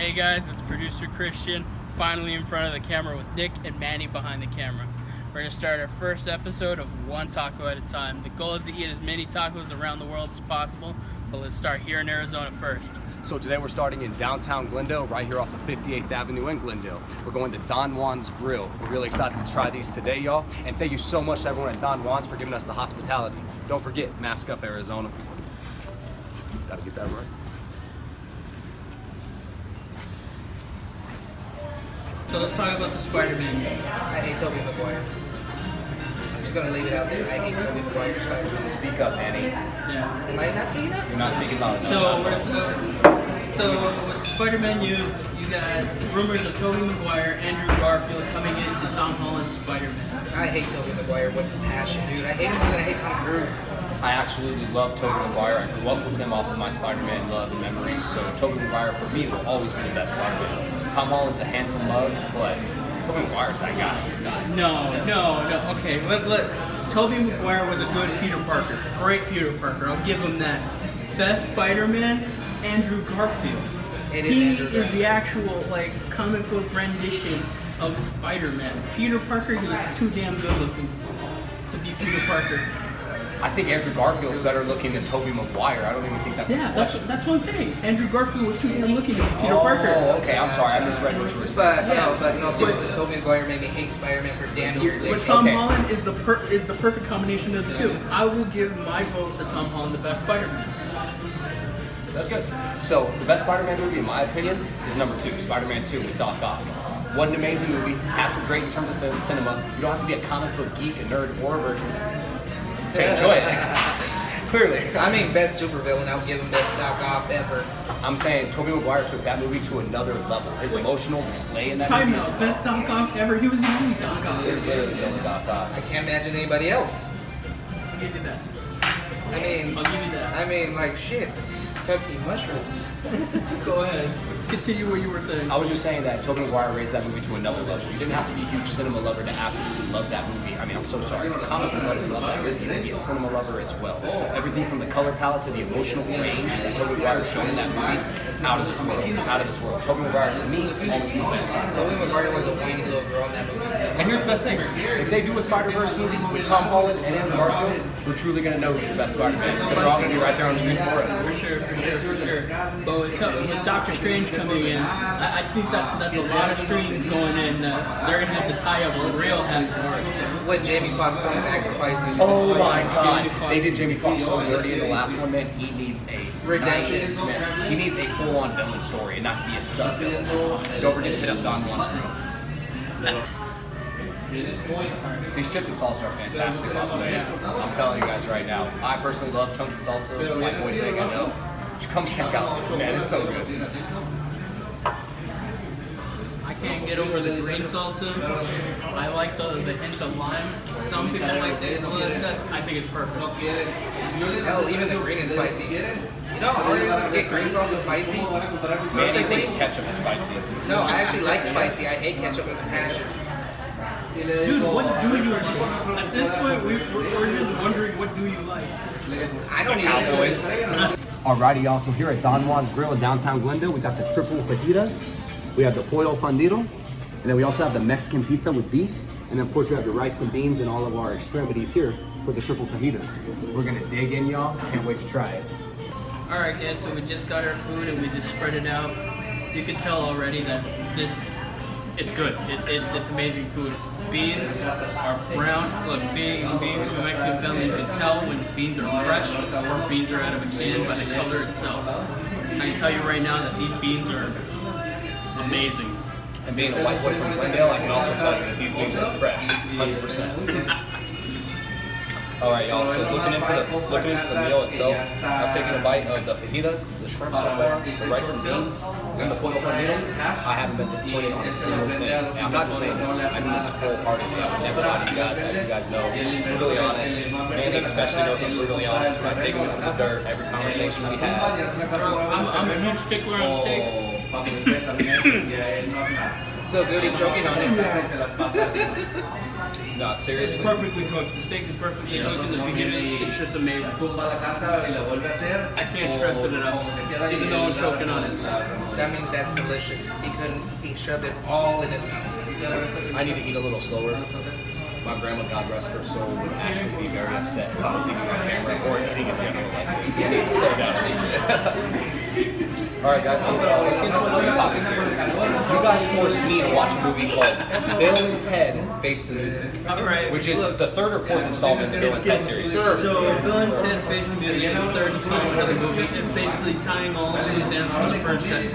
Hey guys, it's producer Christian, finally in front of the camera with Nick and Manny behind the camera. We're going to start our first episode of one taco at a time. The goal is to eat as many tacos around the world as possible, but let's start here in Arizona first. So today we're starting in downtown Glendale, right here off of 58th Avenue in Glendale. We're going to Don Juan's Grill. We're really excited to try these today, y'all. And thank you so much to everyone at Don Juan's for giving us the hospitality. Don't forget, mask up, Arizona. Gotta get that right. So let's talk about the Spider-Man movie. I hate Tobey Maguire. I'm just gonna leave it out there. I hate Tobey Maguire Spider-Man. Speak up, Annie. Yeah. Am I not speaking up? You're not speaking loud. So with Spider-Man news, you got rumors of Tobey Maguire, Andrew Garfield coming into Tom Holland's Spider-Man. I hate Tobey Maguire with passion, dude. I hate him more than I hate Tom Cruise. I absolutely love Tobey Maguire. I grew up with him off of my Spider-Man love and memories, so Tobey Maguire for me will always be the best Spider-Man. Tom Holland's a handsome love, but Tobey Maguire's that guy. No. Okay, Tobey Maguire was a good Peter Parker. Great Peter Parker. I'll give him that. Best Spider-Man, Andrew Garfield. He is the actual comic book rendition of Spider-Man. Peter Parker, he was too damn good looking to be Peter Parker. I think Andrew Garfield's better looking than Tobey Maguire. I don't even think that's a question. That's what I'm saying. Andrew Garfield was too damn looking to be Peter Parker. Oh, okay. I'm sorry. I misread what you were saying. But no, seriously, Tobey Maguire made me hate Spider-Man for damn near. But Tom Holland is the perfect combination of the two. I will give my vote to Tom Holland, the best Spider-Man. That's good. So, the best Spider-Man movie, in my opinion, is number 2, Spider-Man 2 with Doc Ock. What an amazing movie. Captured great in terms of film cinema. You don't have to be a comic book geek, a nerd, or a virgin to enjoy it. Clearly. I mean, best supervillain, I'll give him best Doc Ock ever. I'm saying Tobey Maguire took that movie to another level. His emotional display in that Time movie. out. Best Doc Ock ever. He was the only Doc Ock. He was literally the only Doc Ock. I can't imagine anybody else. I'll give you that. I mean, I'll give you that. Shit. Turkey mushrooms. Go ahead. Continue what you were saying. I was just saying that Tobey Maguire raised that movie to another level. You didn't have to be a huge cinema lover to absolutely love that movie. I mean, I'm so sorry. Comic book lovers love that movie. You need to be a cinema lover as well. Everything from the color palette to the emotional range that Tobey Maguire showed in that movie, out of this world. Out of this world. Tobey Maguire, to me, almost the best Spider-Man. Tobey Maguire was a whiny little girl in that movie. And here's the best thing. If they do a Spiderverse movie with Tom Holland and Andrew Garfield, we're truly going to know who's the best Spider-Man. Because they're all going to be right there on screen for us. For sure. But with Doctor Strange coming in, I think that's a lot of strings going in. They're going to have to tie up a real heavy for With Jamie Foxx coming back for Spider-Man. Oh my God! They did Jamie Foxx so dirty in the last one, man. He needs a redemption. Man. He needs a full-on villain story, and not to be a sub-villain. Don't forget to hit up Don Juan's Grill. These chips and salsa are fantastic, by the way. I'm telling you guys right now. I personally love chunky salsa. My boy thing, I know. Come check out this, man. It's so good. I can't get over the green salsa. I like the hint of lime. Some people like it. I think it's perfect. Hell, even the green is spicy. You know how hard it is to get green salsa spicy? Manny thinks ketchup is spicy. No, I actually like spicy. I hate ketchup with a passion. Dude, what do you like? At this point, we're just wondering, what do you like? I don't even Cowboys. Alrighty, y'all. So here at Don Juan's Grill in downtown Glendale, we got the triple fajitas. We have the pollo fundido, and then we also have the Mexican pizza with beef, and then of course we have the rice and beans and all of our extremities here for the triple fajitas. We're gonna dig in, y'all. Can't wait to try it. All right, guys. So we just got our food and we just spread it out. You can tell already that it's good. It's amazing food. Beans are brown. Look, being from a Mexican family, you can tell when beans are fresh or beans are out of a can by the color itself. I can tell you right now that these beans are amazing. And being a white boy from Glendale, I can also tell you that these beans are fresh, 100%. All right, y'all. So looking into the meal itself, I've taken a bite of the fajitas, the shrimp so far, the rice and beans, and the pollo fundido. I haven't been disappointed on a single thing. And I'm not just saying this. I mean this wholeheartedly. I would never lie to you guys, as you guys know. I'm brutally honest. Manny especially knows I'm brutally honest. When I dig him into the dirt, every conversation we have. I'm a huge stickler on steak. So good, he's joking on it. No, It's seriously. perfectly cooked. The steak is perfectly cooked in the beginning. It's just amazing. I can't stress it enough, even though I'm choking on it. That means that's delicious. He shoved it all in his mouth. I need to eat a little slower. My grandma, God rest her soul, would actually be very upset if I was eating on camera or eating in general like this. So I need to slow down a little bit. Alright guys, so let's get into another topic here. You guys forced me to watch a movie called Bill and Ted Face the Music. Alright. Which is the third or fourth installment of the Bill and Ted series. So Bill and Ted Face the Music is the third installment of the movie. It's basically tying all of these ends from the first movie.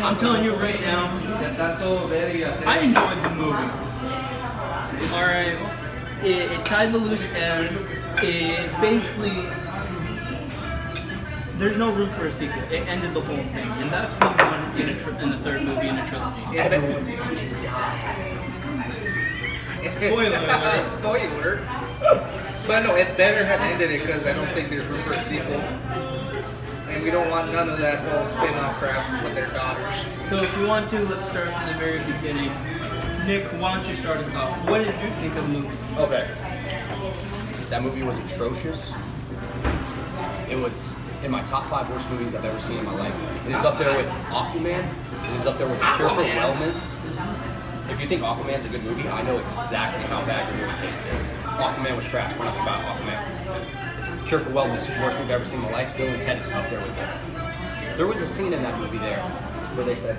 I'm telling you right now, I enjoyed the movie. Alright, it tied the loose ends. It basically, there's no room for a sequel. It ended the whole thing, and that's what we want in the third movie in a trilogy. Everyone fucking died. Spoiler alert. Spoiler. But no, it better have ended it because I don't think there's room for a sequel. And we don't want none of that whole spin-off crap with their daughters. So if you want to, let's start from the very beginning. Nick, why don't you start us off? What did you think of the movie? Okay. That movie was atrocious. It was in my top 5 worst movies I've ever seen in my life. It is up there with Aquaman. It is up there with The Cure for Wellness. If you think Aquaman's a good movie, I know exactly how bad your movie taste is. Aquaman was trash. We're not talking about Aquaman. Cure for Wellness, worst movie I've ever seen in my life. Bill and Ted is up there with it. There was a scene in that movie there where they said,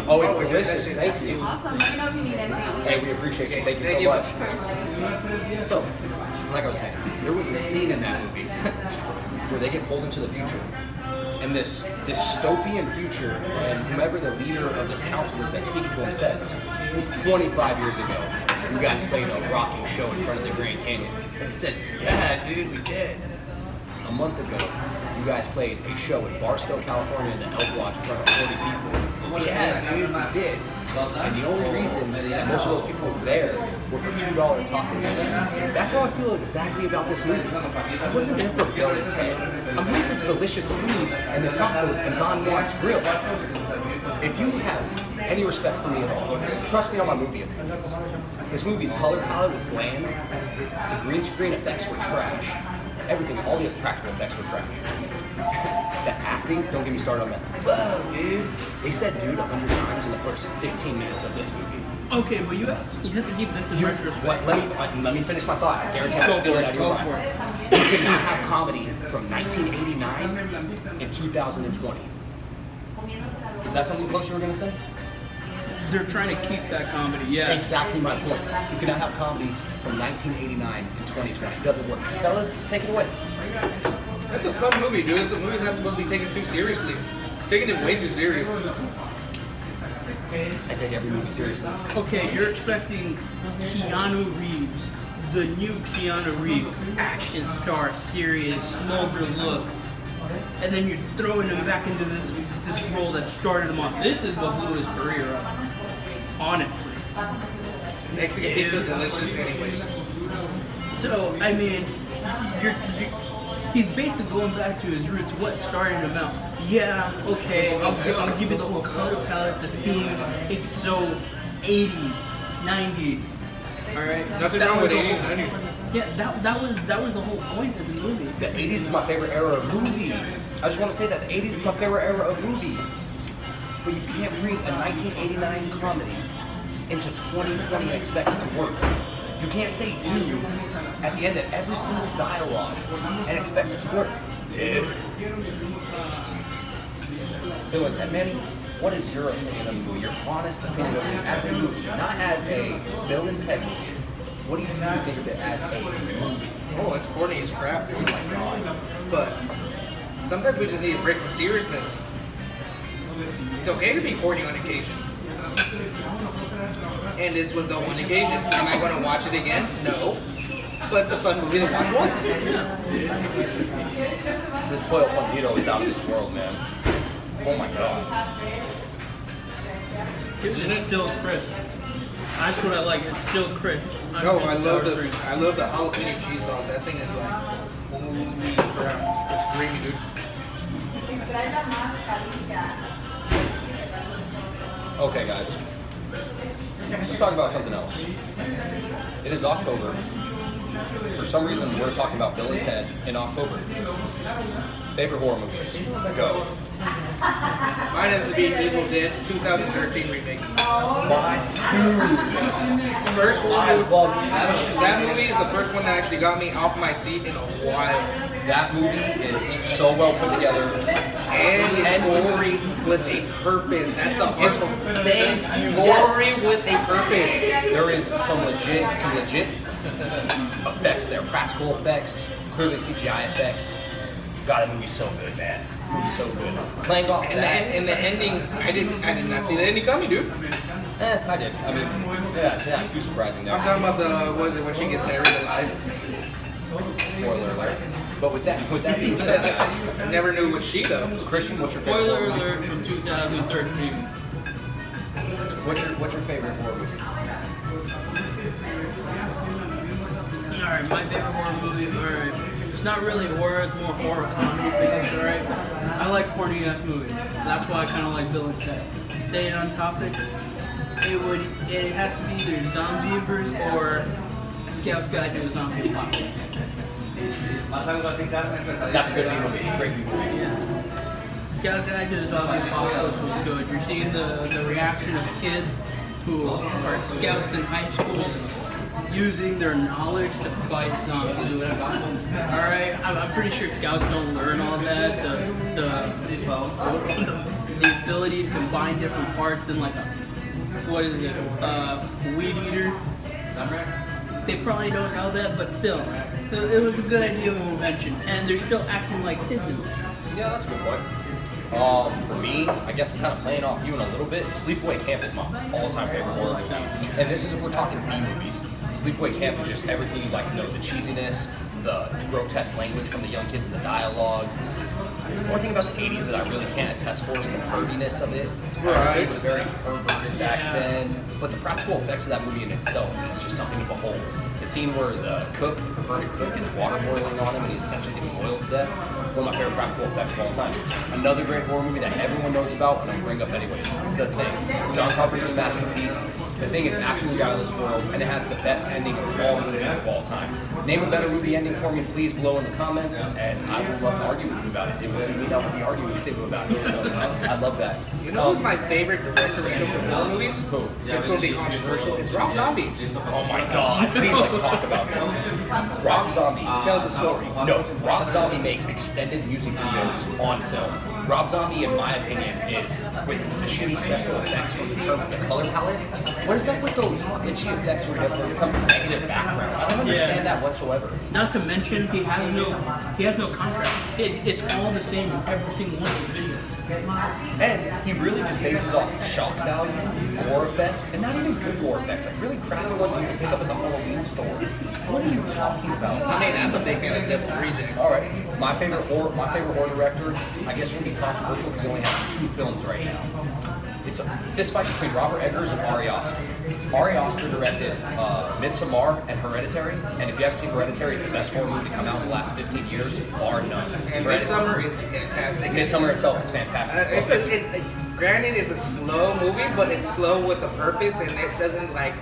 "Oh, it's delicious. Thank you." Awesome. Let me know if you need anything else. Hey, we appreciate you. Thank you so much. So, like I was saying, there was a scene in that movie where they get pulled into the future. And this dystopian future, and whomever the leader of this council is that's speaking to him says, 25 years ago, you guys played a rocking show in front of the Grand Canyon. And he said, "Yeah, dude, we did." A month ago, you guys played a show in Barstow, California, in the Elk Lodge in front of 40 people. "Yeah, dude, we did." And the only reason that most of those people were there were for $2 taco meal. That's how I feel exactly about this movie. I wasn't there for Bill and Ted. I'm here for the delicious food and the tacos and Juan's Grill. If you have any respect for me at all, trust me on my movie opinions. This movie's color palette was bland. The green screen effects were trash. Everything, all these practical effects were trash. The acting, don't get me started on that. Whoa, dude. They said dude 100 times in the first 15 minutes of this movie. Okay, but you have to keep this in retrospect. What? Let me finish my thought. I guarantee I'm stealing it out of your mind. You cannot have comedy from 1989 and 2020. Is that something close you were going to say? They're trying to keep that comedy, yeah. Exactly my point. You cannot have comedy from 1989 and 2020. It doesn't work. Fellas, take it away. That's a fun movie, dude. It's a movie that's not supposed to be taken too seriously. Taking it way too serious. I take every movie seriously. Okay, you're expecting Keanu Reeves, the new Keanu Reeves, action star, serious, smolder look, and then you're throwing him back into this role that started him off. This is what blew his career up. Honestly. Mexican pizza delicious anyways. So, I mean, he's basically going back to his roots. What started him out? Yeah, okay, I'll give you the whole color palette, the scheme. It's so 80s, 90s. All right. Nothing wrong with 80s, 90s. Yeah, that was the whole point of the movie. The 80s is my favorite era of movie. I just want to say that the 80s is my favorite era of movie. But you can't bring a 1989 comedy into 2020 and expect it to work. You can't say dude at the end of every single dialogue and expect it to work. Dude. Bill and Ted, Manny, what is your opinion of the movie? Your honest opinion of it as a movie, not as a Bill and Ted movie. What do you think of it as a movie? Oh, it's corny as crap. Oh my god. But sometimes we just need a break from seriousness. It's okay to be corny on occasion. And this was the one occasion. Am I going to watch it again? No. But it's a fun movie to watch once. This Pollo Bandito is out of this world, man. Oh my god. It's still crisp. That's what I like. It's still crisp. No, I love the jalapeno cheese sauce. That thing is like, holy crap. It's creamy, dude. Okay, guys. Let's Let's talk about something else. It is October. For some reason, we're talking about Bill and Ted in October. Favorite horror movies? Go. Mine has to be Evil Dead 2013 remake. My dude. First one. I love That movie is the first one that actually got me off my seat in a while. that movie is so well put together. And it's gory with a purpose. That's the art. Thank you. Gory with a purpose. There is some legit effects there, practical effects, clearly CGI effects. God, that movie's so good, man. Movie's so good. Playing off And that. the ending, I did not see the ending coming, dude. I did. I mean, yeah, too surprising I'm there. talking about when she gets buried alive. Spoiler alert. But with that being said, guys, I never knew it was she though. Christian, what's your favorite Spoiler horror movie? alert from 2013. What's your favorite horror movie? Alright, my favorite horror movie, alright. It's not really horror, it's more horror comedy things, alright? I like corny ass movies. That's why I kinda like Bill and Ted. Staying on topic, it has to be either Zombievers or a Scout's Guide to a Zombie Apocalypse. That's a good movie. Great movie. Scout's Guide to the Zombie Apocalypse was good. You're seeing the reaction of kids who are scouts in high school using their knowledge to fight zombies. Alright, I'm pretty sure scouts don't learn all that. The ability to combine different parts in like a, what is it, weed eater. They probably don't know that, but still, it was a good idea when we mentioned. And they're still acting like kids in it. Yeah, that's a good point. For me, I guess I'm kind of playing off you in a little bit. Sleepaway Camp is my all-time favorite horror movie. And this is if we're talking B movies. Sleepaway Camp is just everything you'd like to know. The cheesiness, the grotesque language from the young kids in the dialogue. One thing about the 80s that I really can't attest for is the perviness of it. Right. It was very perverted back then. But the practical effects of that movie in itself is just something to behold. The scene where the perverted cook, is water boiling on him and he's essentially getting boiled to death. One of my favorite practical effects of all time. Another great horror movie that everyone knows about, and I'm bring up anyways. The Thing. John Carpenter's masterpiece. The Thing is absolutely out of this world, and it has the best ending of all movies of all time. Name a better movie ending for me, please, below in the comments, and I would love to argue with you about it. It would mean I would be arguing with you about it, so I love that. You know who's my favorite director when it comes to horror movies? Who? It's going to be controversial. It's Rob Zombie. Oh my god, please let's talk about this. Rob Zombie Tells a story. No, Rob Zombie makes extended music videos on film. Rob Zombie, in my opinion, is with the shitty special effects from the terms of the color palette. What is up with those glitchy effects where it becomes a negative background? I don't understand that whatsoever. Not to mention, he has no contrast. It's all the same in every single one of his videos. And he really just bases off shock value, gore effects, and not even good gore effects, like really crappy ones that you can pick up at the Halloween store. What are you talking about? I mean, I'm a big fan of Devil's Rejects. All right, my favorite horror director, I guess would be controversial because he only has 2 films right now. It's a fist fight between Robert Eggers and Ari Aster. Ari Aster directed Midsommar and Hereditary, and if you haven't seen Hereditary, it's the best horror movie to come out in the last 15 years, bar none. And Midsommar is fantastic. Midsommar itself is fantastic. Granted, it's a slow movie, but it's slow with a purpose, and it doesn't like.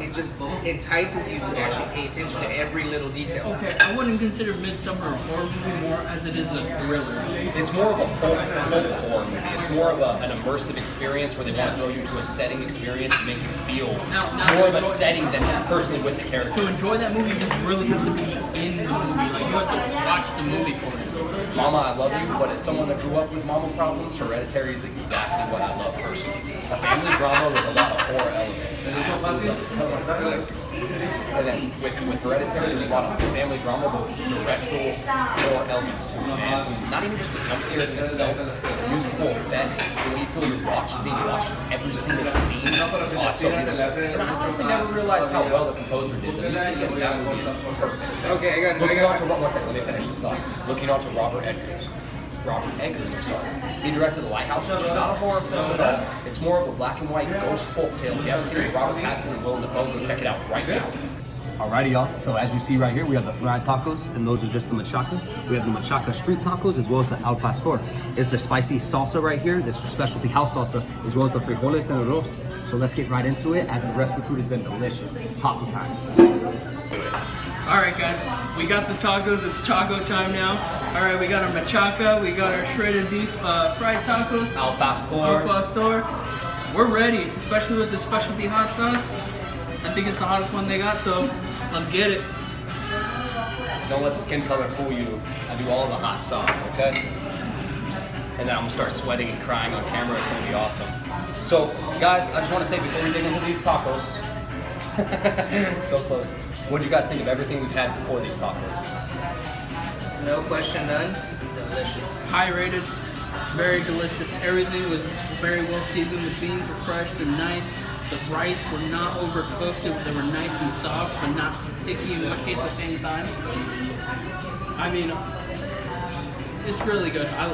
It just entices you to actually pay attention to every little detail. Okay, I wouldn't consider Midsommar a horror movie more as it is a thriller. It's more of a folk horror movie. It's more of an immersive experience where they want to throw you into a setting experience and make you feel more of a setting than personally with the character. To enjoy that movie, you really have to be in the movie. Like, you have to watch the movie for it. Mama, I love you, but as someone that grew up with mama problems, Hereditary is exactly what I love personally. A family drama with a lot of horror elements. And then with Hereditary, there's a lot of family drama, but directional horror elements to it, man. Not even just the jump scares in itself, the musical effects, the way you feel you're being watched in every single scene. Oh, it's so beautiful. And I honestly never realized how well the composer did. The music in that movie is perfect. Okay, I got. One second, let me finish this thought. Looking on to Robert Eggers, I'm sorry. He directed The Lighthouse, which is not a horror film at all. It's more of a black and white ghost folk tale. If you haven't seen it with Robert Pattinson and Willem Dafoe, go check it out right now. Alrighty, y'all. So as you see right here, we have the fried tacos, and those are just the machaca. We have the machaca street tacos as well as the al pastor. It's the spicy salsa right here, this specialty house salsa, as well as the frijoles and arroz. So let's get right into it, as the rest of the food has been delicious. Taco time. All right, guys, we got the tacos. It's taco time now. All right, we got our machaca, we got our shredded beef fried tacos, Al pastor. al pastor. We're ready, especially with the specialty hot sauce. I think it's the hottest one they got, so let's get it. Don't let the skin color fool you. I do all the hot sauce, okay? And then I'm gonna start sweating and crying on camera. It's gonna be awesome. So, guys, I just want to say before we dig into these tacos, so close. What do you guys think of everything we've had before these tacos? No question, none. Delicious. High rated, very delicious. Everything was very well seasoned. The beans were fresh, they're nice. The rice were not overcooked. They were nice and soft, but not sticky and mushy at the same time. I mean, it's really good. I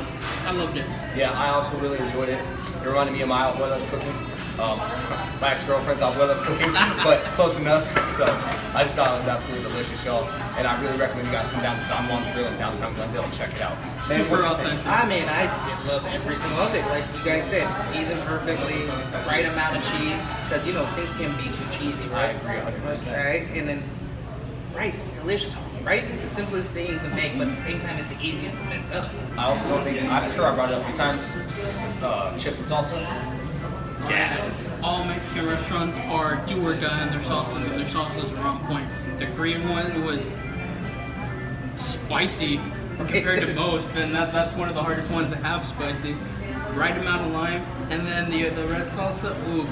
loved it. Yeah, I also really enjoyed it. It reminded me of my abuela's cooking. My ex-girlfriend's abuela's cooking, but close enough. So I just thought it was absolutely delicious, y'all. And I really recommend you guys come down to Juans Grill in downtown Glendale and check it out. Man, Super authentic. I mean, I did love every single of it. Like you guys said, seasoned perfectly, the right amount of cheese. Because, you know, things can be too cheesy, I right? agree 100%. Right? And then rice is delicious. Rice is the simplest thing to make, but at the same time, it's the easiest to mess up. I also don't think, I'm sure I brought it up a few times, chips and salsa. Yeah. All Mexican restaurants are do or die on their sauces, and their sauces are on point. The green one was spicy compared to most, and that's one of the hardest ones to have spicy. Right amount of lime, and then the red salsa, ooh.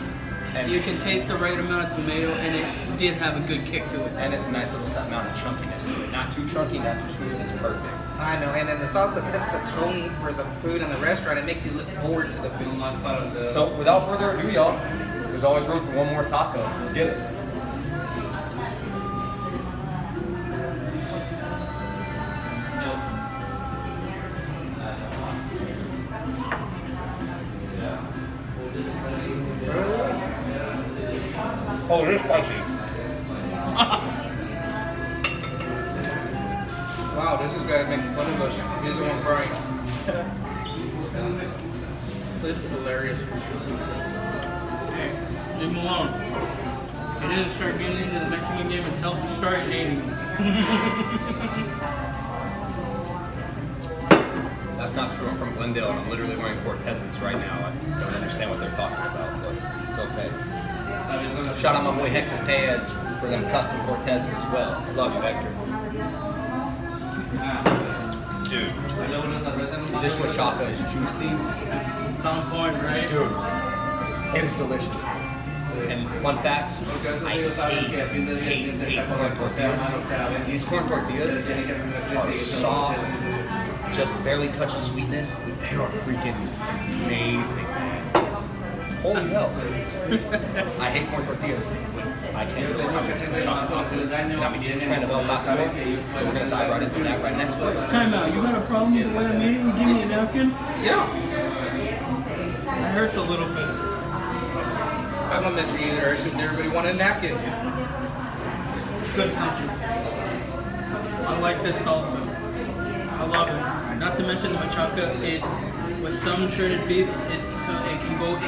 And you can taste the right amount of tomato, and it did have a good kick to it. And it's a nice little amount of chunkiness to it. Not too chunky, not too smooth, it's perfect. I know, and then the salsa sets the tone for the food in the restaurant. It makes you look forward to the food. So without further ado, y'all, there's always room for one more taco. Let's get it. Oh, it is spicy. Wow, this is guys making fun of us. He's the one crying. This is hilarious. Hey, leave him alone. He didn't start getting into the Mexican game until he started dating me. That's not true. I'm from Glendale and I'm literally wearing Cortezes right now. I don't understand what they're talking about, but it's okay. Shout out my boy Hector Tellez for them custom Cortezes as well. Love you, Hector. Dude, this machaca is juicy. It's on point, right? Dude, it is delicious. And fun fact, I hate corn tortillas. These corn tortillas are soft, just barely touch of sweetness. They are freaking amazing, man. Holy hell. I hate corn tortillas. I can't really remember this machaca. And I'm a huge fan of El Paso, so we're gonna dive right into that right next week. Time out. You got a problem with the way I made it? You give me a napkin? Yeah. That hurts a little bit. I'm a messy either. I assumed everybody wanted a napkin. Good assumption. I like this salsa. I love it. Not to mention the machaca. It with some shredded beef, it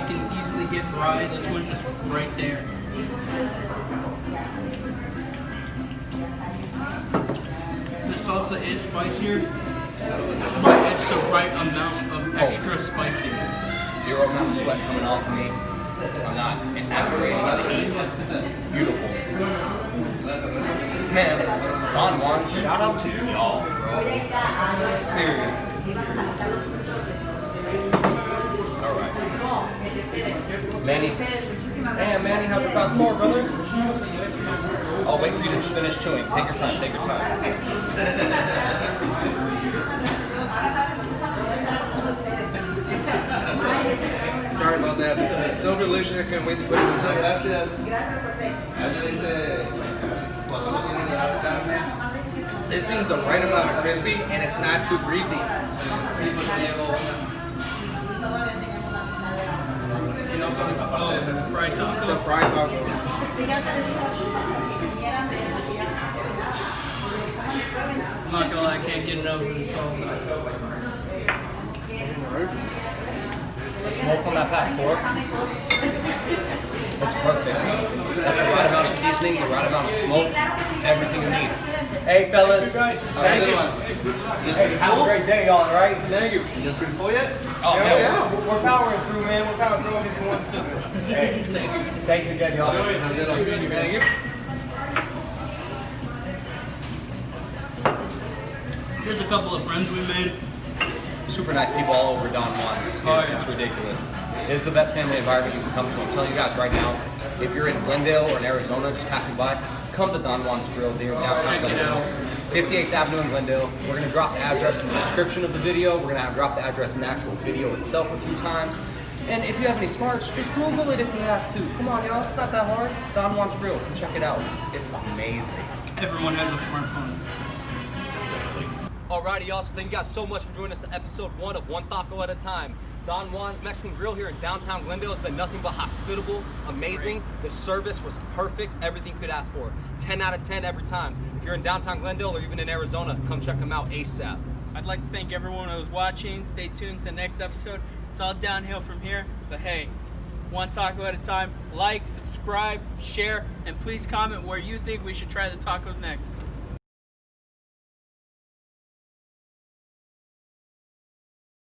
can easily get dry. This one's just right there. The salsa is spicier, but it's the right amount of extra spicy. Zero amount of sweat coming off of me. I'm not aspirating the heat. Beautiful. Man, Don Juan, shout out to y'all, bro. Seriously. Alright. Manny. Hey, Manny, how's your glass more, brother? I'll wait for you to finish chewing. Take your time, take your time. Sorry about that. So delicious, I can't wait to put it in my mouth. This thing's the right amount of crispy, and it's not too greasy. Oh, fried tacos. The fried tacos. I'm not gonna lie, I can't get enough of the salsa. The smoke on that past pork, it's perfect. That's the right amount of seasoning, the right amount of smoke, everything you need. Hey fellas, thank you. Hey, have a great day, y'all, alright? Thank you. You pretty full yet? Oh, Yeah. we're powering through, man. We're powering through if you want to. Hey, thanks again, y'all. Thank you. Here's a couple of friends we made. Super nice people all over Don Juan's. Oh, yeah. It's ridiculous. It's the best family environment you can come to. I'm telling you guys right now, if you're in Glendale or in Arizona, just passing by, come to Don Juan's Grill. They're downtown Check it Glendale. out. 58th Avenue in Glendale. We're going to drop the address in the description of the video. We're going to drop the address in the actual video itself a few times. And if you have any smarts, just Google it if you have to. Come on, y'all. It's not that hard. Don Juan's Grill. Come check it out. It's amazing. Everyone has a smartphone. Alrighty, y'all. So thank you guys so much for joining us to episode 1 of One Taco at a Time. Don Juan's Mexican Grill here in downtown Glendale has been nothing but hospitable, amazing. The service was perfect, everything you could ask for. 10 out of 10 every time. If you're in downtown Glendale or even in Arizona, come check them out ASAP. I'd like to thank everyone who was watching. Stay tuned to the next episode. It's all downhill from here. But hey, one taco at a time. Like, subscribe, share, and please comment where you think we should try the tacos next.